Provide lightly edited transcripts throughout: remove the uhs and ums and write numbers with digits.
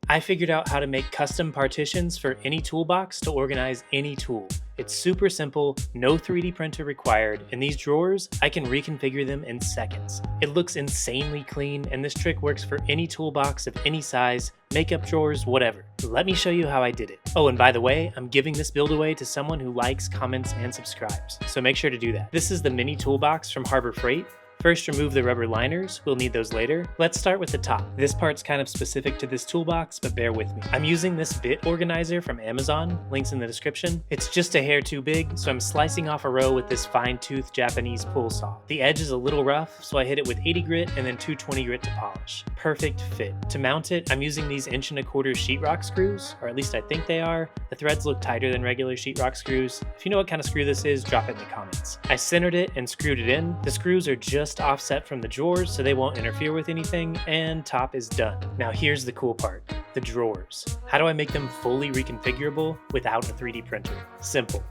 I figured out how to make custom partitions for any toolbox to organize any tool. It's super simple, no 3D printer required, and these drawers, I can reconfigure them in seconds. It looks insanely clean, and this trick works for any toolbox of any size, makeup drawers, whatever. Let me show you how I did it. Oh, and by the way, I'm giving this build away to someone who likes, comments, and subscribes, so make sure to do that. This is the mini toolbox from Harbor Freight. First, remove the rubber liners. We'll need those later. Let's start with the top. This part's kind of specific to this toolbox, but bear with me. I'm using this bit organizer from Amazon, links in the description. It's just a hair too big, so I'm slicing off a row with this fine-tooth Japanese pull saw. The edge is a little rough, so I hit it with 80 grit and then 220 grit to polish. Perfect fit. To mount it, I'm using these 1¼ inch sheetrock screws, or at least I think they are. The threads look tighter than regular sheetrock screws. If you know what kind of screw this is, drop it in the comments. I centered it and screwed it in. The screws are just offset from the drawers so they won't interfere with anything, and top is done. Now here's the cool part, the drawers. How do I make them fully reconfigurable without a 3D printer? Simple.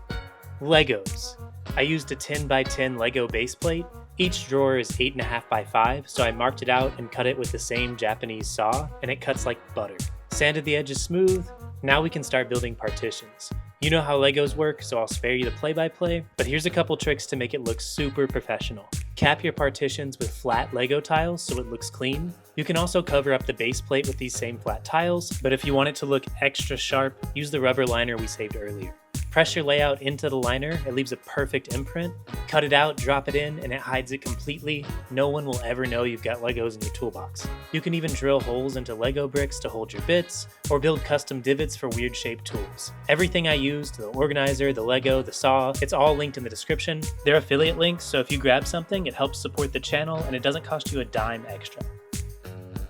Legos. I used a 10 by 10 Lego base plate. Each drawer is 8.5 by 5, so I marked it out and cut it with the same Japanese saw, and it cuts like butter. Sanded the edges smooth. Now we can start building partitions. You know how Legos work, so I'll spare you the play-by-play, but here's a couple tricks to make it look super professional. Cap your partitions with flat Lego tiles so it looks clean. You can also cover up the base plate with these same flat tiles, but if you want it to look extra sharp, use the rubber liner we saved earlier. Press your layout into the liner, it leaves a perfect imprint. Cut it out, drop it in, and it hides it completely. No one will ever know you've got Legos in your toolbox. You can even drill holes into Lego bricks to hold your bits, or build custom divots for weird shaped tools. Everything I used, the organizer, the Lego, the saw, it's all linked in the description. They're affiliate links, so if you grab something, it helps support the channel and it doesn't cost you a dime extra.